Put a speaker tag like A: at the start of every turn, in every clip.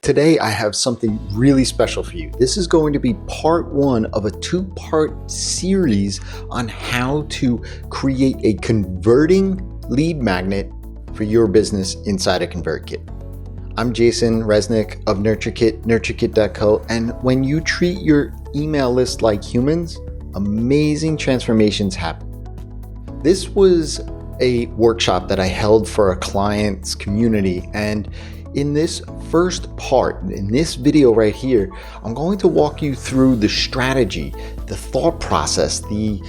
A: Today I have something really special for you. This is going to be part one of a two-part series on how to create a converting lead magnet for your business inside of ConvertKit. I'm Jason Resnick of NurtureKit, NurtureKit.co, and when you treat your email list like humans, amazing transformations happen. This was a workshop that I held for a client's community, and in this first part, in this video right here, I'm going to walk you through the strategy, the thought process, the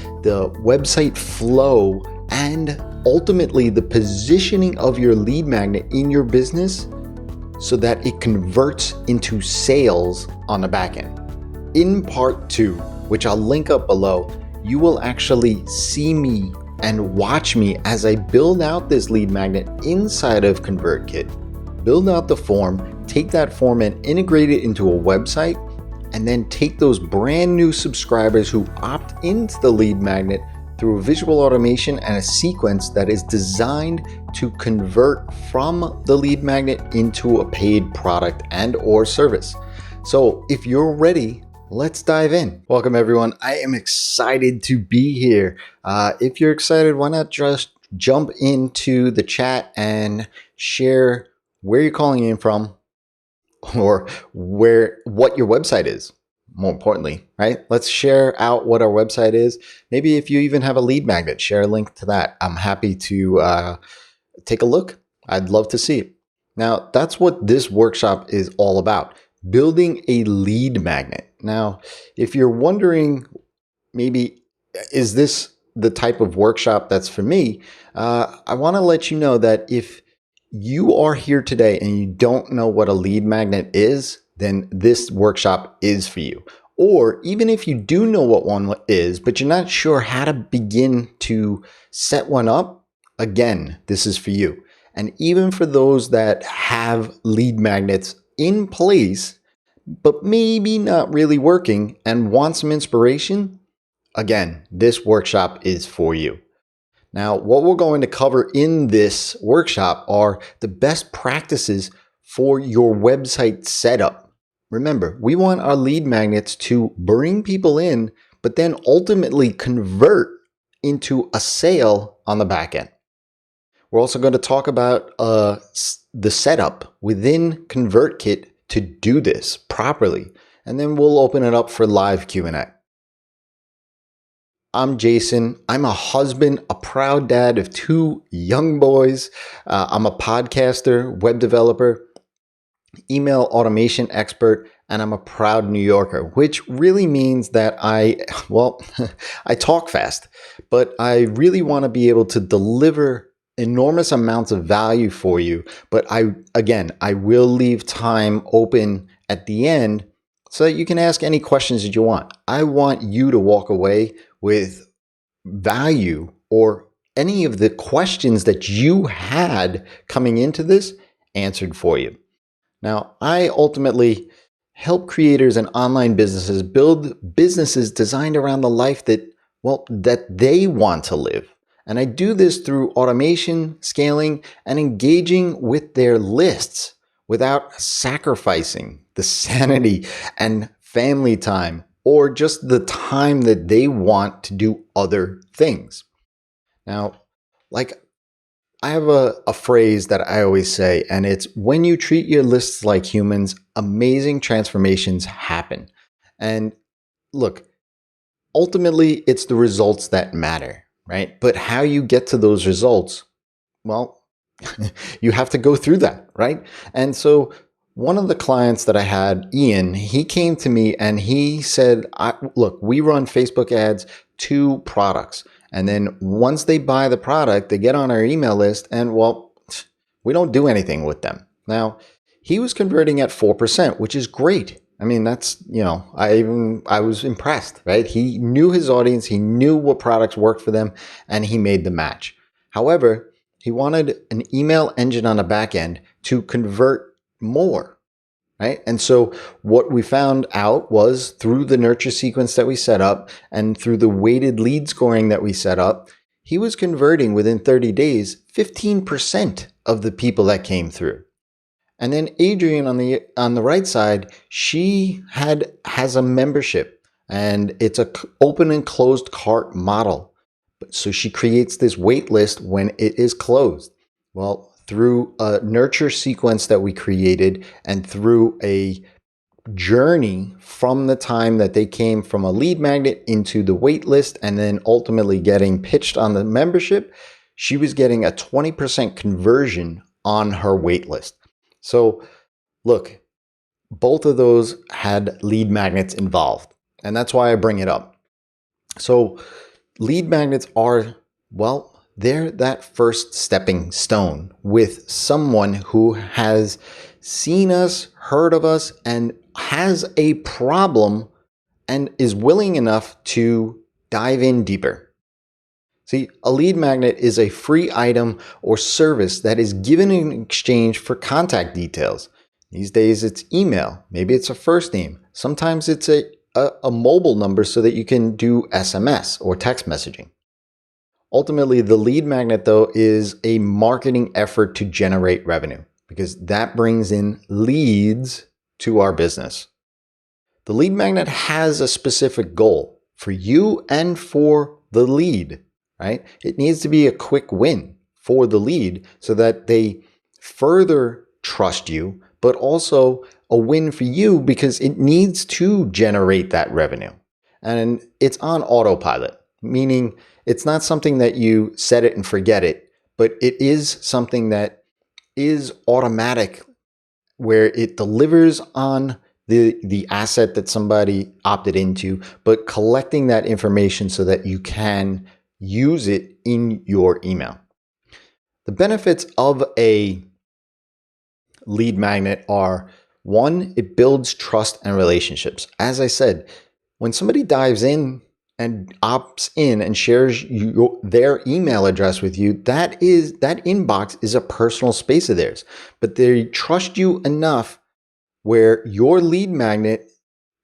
A: website flow, and ultimately the positioning of your lead magnet in your business so that it converts into sales on the back end. In part two, which I'll link up below, you will actually see me and watch me as I build out this lead magnet inside of ConvertKit. Build out the form, take that form and integrate it into a website, and then take those brand new subscribers who opt into the lead magnet through a visual automation and a sequence that is designed to convert from the lead magnet into a paid product and or service. So if you're ready, let's dive in. Welcome everyone. I am excited to be here. If you're excited, why not just jump into the chat and share where you're calling in from, or what your website is, more importantly, right? Let's share out what our website is. Maybe if you even have a lead magnet, share a link to that. I'm happy to take a look. I'd love to see it. Now, that's what this workshop is all about, building a lead magnet. Now, if you're wondering, maybe, is this the type of workshop that's for me? I want to let you know that if you are here today and you don't know what a lead magnet is, then this workshop is for you. Or even if you do know what one is, but you're not sure how to begin to set one up, again, this is for you. And even for those that have lead magnets in place, but maybe not really working and want some inspiration, again, this workshop is for you. Now, what we're going to cover in this workshop are the best practices for your website setup. Remember, we want our lead magnets to bring people in, but then ultimately convert into a sale on the back end. We're also going to talk about the setup within ConvertKit to do this properly, and then we'll open it up for live Q&A. I'm Jason. I'm a husband, a proud dad of two young boys. I'm a podcaster, web developer, email automation expert, and I'm a proud New Yorker, which really means that I talk fast, but I really want to be able to deliver enormous amounts of value for you. But I will leave time open at the end so that you can ask any questions that you want. I want you to walk away with value or any of the questions that you had coming into this answered for you. Now, I ultimately help creators and online businesses build businesses designed around the life that they want to live. And I do this through automation, scaling, and engaging with their lists without sacrificing the sanity and family time or just the time that they want to do other things. Now, I have a phrase that I always say, and it's when you treat your lists like humans, amazing transformations happen. And look, ultimately, it's the results that matter, right? But how you get to those results, well, you have to go through that, right? And so one of the clients that I had, Ian, he came to me and he said, look, we run Facebook ads to products. And then once they buy the product, they get on our email list and, we don't do anything with them. Now, he was converting at 4%, which is great. I mean, that's, I was impressed, right? He knew his audience. He knew what products worked for them and he made the match. However, he wanted an email engine on the back end to convert more, right? And so what we found out was through the nurture sequence that we set up and through the weighted lead scoring that we set up, he was converting within 30 days 15% of the people that came through. And then Adrian on the right side, she has a membership, and it's a open and closed cart model. So she creates this wait list when it is closed. Well, through a nurture sequence that we created and through a journey from the time that they came from a lead magnet into the wait list and then ultimately getting pitched on the membership, she was getting a 20% conversion on her wait list. So look, both of those had lead magnets involved, and that's why I bring it up. So lead magnets are, well, they're that first stepping stone with someone who has seen us, heard of us, and has a problem and is willing enough to dive in deeper. See, a lead magnet is a free item or service that is given in exchange for contact details. These days it's email, maybe it's a first name. Sometimes it's a mobile number so that you can do SMS or text messaging. Ultimately, the lead magnet, though, is a marketing effort to generate revenue because that brings in leads to our business. The lead magnet has a specific goal for you and for the lead, right? It needs to be a quick win for the lead so that they further trust you, but also a win for you because it needs to generate that revenue. And it's on autopilot, meaning it's not something that you set it and forget it, but it is something that is automatic where it delivers on the asset that somebody opted into, but collecting that information so that you can use it in your email. The benefits of a lead magnet are, one, it builds trust and relationships. As I said, when somebody dives in and opts in and shares their email address with you, that inbox is a personal space of theirs. But they trust you enough where your lead magnet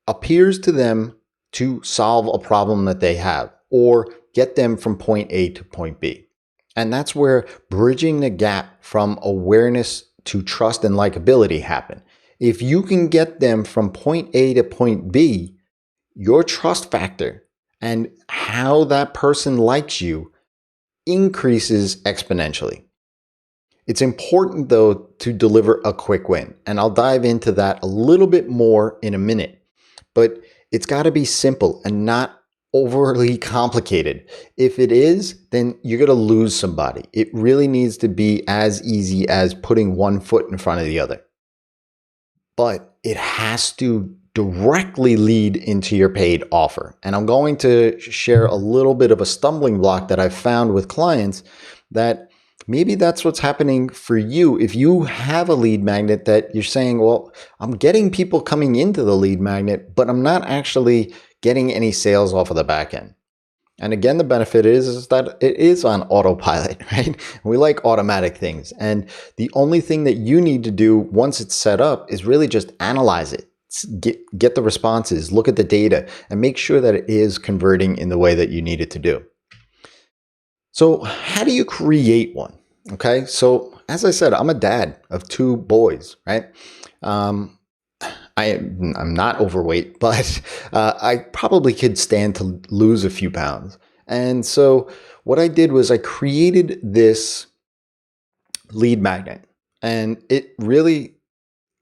A: appears to them to solve a problem that they have or get them from point A to point B. And that's where bridging the gap from awareness to trust and likability happen. If you can get them from point A to point B, your trust factor and how that person likes you increases exponentially. It's important, though, to deliver a quick win, and I'll dive into that a little bit more in a minute. But it's got to be simple and not overly complicated. If it is, then you're going to lose somebody. It really needs to be as easy as putting one foot in front of the other. But it has to directly lead into your paid offer. And I'm going to share a little bit of a stumbling block that I've found with clients that maybe that's what's happening for you. If you have a lead magnet that you're saying, well, I'm getting people coming into the lead magnet, but I'm not actually getting any sales off of the back end. And again, the benefit is that it is on autopilot, right? We like automatic things. And the only thing that you need to do once it's set up is really just analyze it. Get the responses, look at the data, and make sure that it is converting in the way that you need it to do. So how do you create one? Okay, so as I said, I'm a dad of 2 boys, right? I'm not overweight, but I probably could stand to lose a few pounds. And so what I did was I created this lead magnet, and it really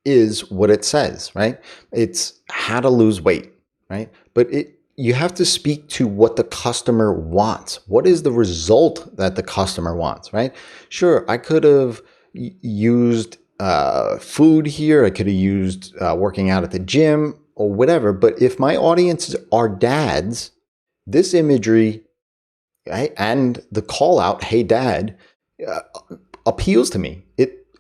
A: is what it says, right? It's how to lose weight, right? But you have to speak to what the customer wants. What is the result that the customer wants, right? Sure, I could have used food here. I could have used working out at the gym or whatever. But if my audiences are dads, this imagery, right, and the call out, "Hey, dad," appeals to me.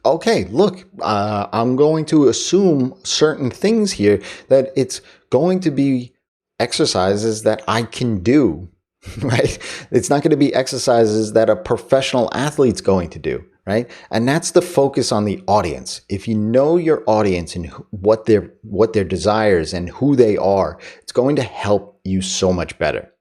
A: Okay, look, I'm going to assume certain things here that it's going to be exercises that I can do, right? It's not going to be exercises that a professional athlete's going to do, right? And that's the focus on the audience. If you know your audience and what their desires and who they are, it's going to help you so much better.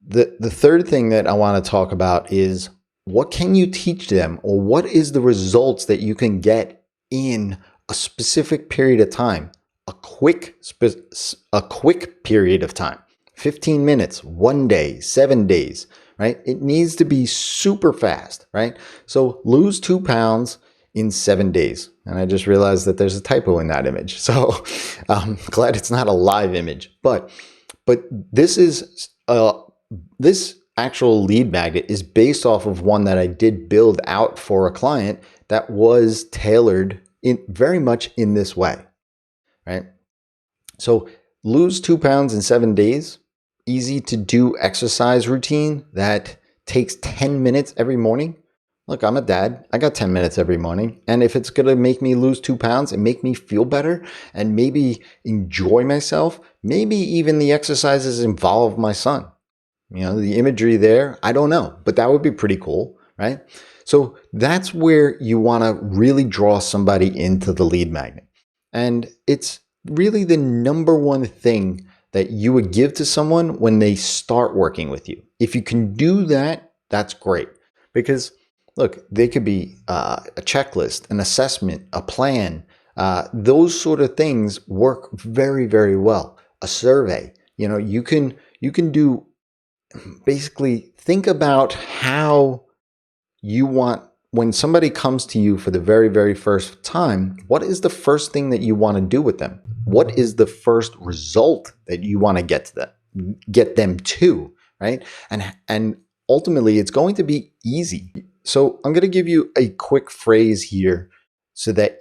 A: The third thing that I want to talk about is what can you teach them, or what is the results that you can get in a specific period of time, a quick period of time, 15 minutes, 1 day, 7 days, right? It needs to be super fast, right? So lose 2 pounds in 7 days. And I just realized that there's a typo in that image. So I'm glad it's not a live image, but this is this actual lead magnet is based off of one that I did build out for a client that was tailored in very much in this way, right? So lose 2 pounds in 7 days, easy to do exercise routine that takes 10 minutes every morning. Look, I'm a dad. I got 10 minutes every morning. And if it's going to make me lose 2 pounds and make me feel better and maybe enjoy myself, maybe even the exercises involve my son. You know, the imagery there, I don't know, but that would be pretty cool, right? So that's where you want to really draw somebody into the lead magnet. And it's really the number one thing that you would give to someone when they start working with you. If you can do that, that's great. Because look, they could be a checklist, an assessment, a plan. Those sort of things work very, very well. A survey, you know, you can do, basically think about how you want, when somebody comes to you for the very, very first time, what is the first thing that you want to do with them? What is the first result that you want to get them to, right? And ultimately it's going to be easy. So I'm going to give you a quick phrase here so that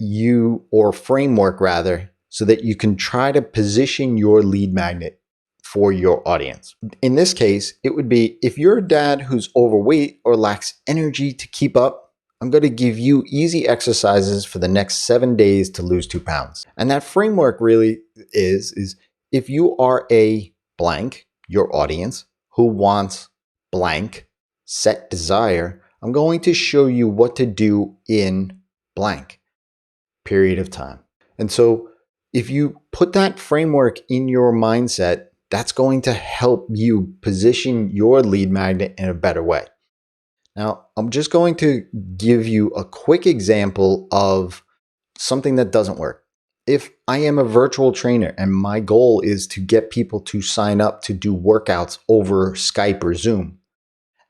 A: or framework rather, so that you can try to position your lead magnet for your audience. In this case, it would be, if you're a dad who's overweight or lacks energy to keep up, I'm going to give you easy exercises for the next 7 days to lose 2 pounds. And that framework really is if you are a blank, your audience, who wants blank, set desire, I'm going to show you what to do in blank period of time. And so if you put that framework in your mindset, that's going to help you position your lead magnet in a better way. Now, I'm just going to give you a quick example of something that doesn't work. If I am a virtual trainer and my goal is to get people to sign up to do workouts over Skype or Zoom,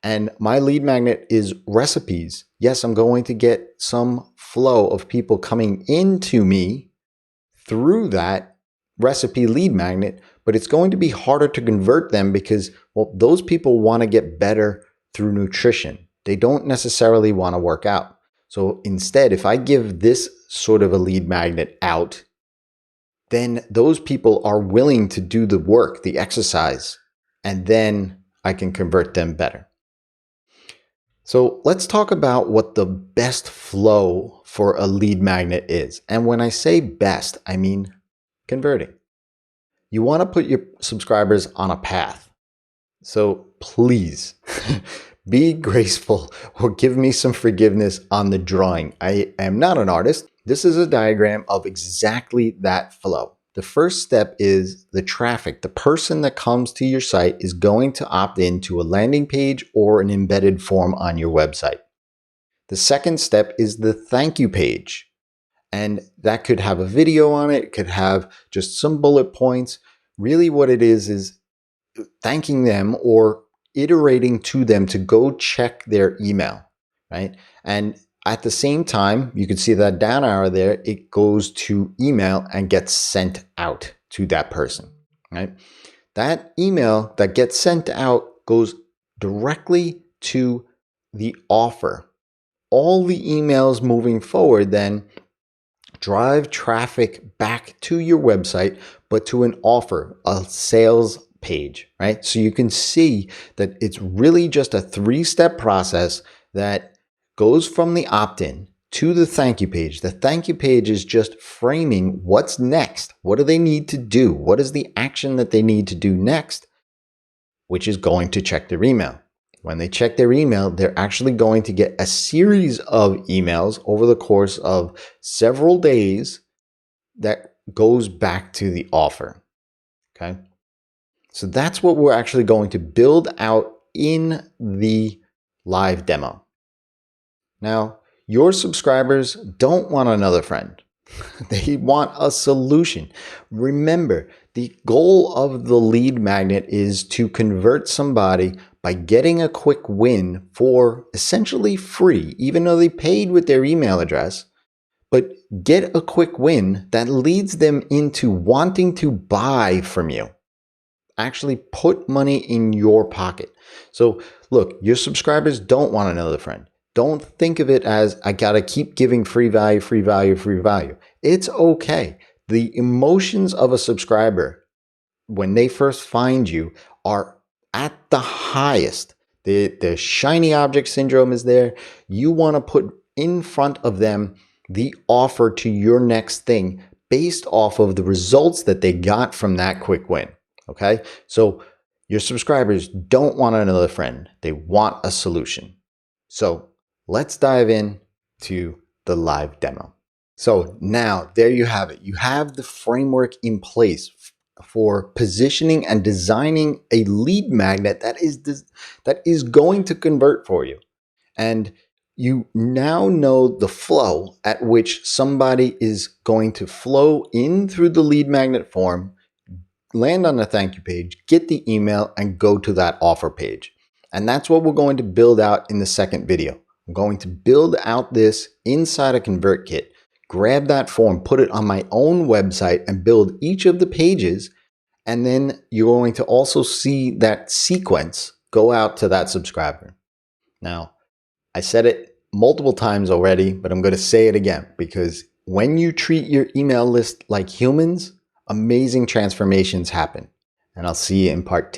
A: and my lead magnet is recipes, yes, I'm going to get some flow of people coming into me through that recipe lead magnet, but it's going to be harder to convert them because, well, those people want to get better through nutrition. They don't necessarily want to work out. So instead, if I give this sort of a lead magnet out, then those people are willing to do the work, the exercise, and then I can convert them better. So let's talk about what the best flow for a lead magnet is. And when I say best, I mean converting. You want to put your subscribers on a path. So please be graceful or give me some forgiveness on the drawing. I am not an artist. This is a diagram of exactly that flow. The first step is the traffic. The person that comes to your site is going to opt into a landing page or an embedded form on your website. The second step is the thank you page. And that could have a video on it. It could have just some bullet points. Really what it is thanking them or iterating to them to go check their email, right? And at the same time, you can see that down arrow there, it goes to email and gets sent out to that person, right? That email that gets sent out goes directly to the offer. All the emails moving forward then drive traffic back to your website, but to an offer, a sales page, right? So you can see that it's really just a 3-step process that goes from the opt-in to the thank you page. The thank you page is just framing what's next. What do they need to do? What is the action that they need to do next? Which is going to check their email. When they check their email, they're actually going to get a series of emails over the course of several days that goes back to the offer. Okay. So that's what we're actually going to build out in the live demo. Now, Your subscribers don't want another friend. They want a solution. Remember, the goal of the lead magnet is to convert somebody by getting a quick win for essentially free, even though they paid with their email address. But get a quick win that leads them into wanting to buy from you. Actually put money in your pocket. So look, your subscribers don't want another friend. Don't think of it as I gotta keep giving free value, free value, free value. It's okay. The emotions of a subscriber when they first find you are at the highest. The shiny object syndrome is there. You want to put in front of them the offer to your next thing based off of the results that they got from that quick win. Okay, so your subscribers don't want another friend. They want a solution. So let's dive in to the live demo. So now there you have it. You have the framework in place for positioning and designing a lead magnet that is going to convert for you. And you now know the flow at which somebody is going to flow in through the lead magnet form, land on the thank you page, get the email, and go to that offer page. And that's what we're going to build out in the second video. I'm going to build out this inside a ConvertKit, grab that form, put it on my own website, and build each of the pages. And then you're going to also see that sequence go out to that subscriber. Now, I said it multiple times already, but I'm going to say it again, because when you treat your email list like humans, amazing transformations happen. And I'll see you in part 2.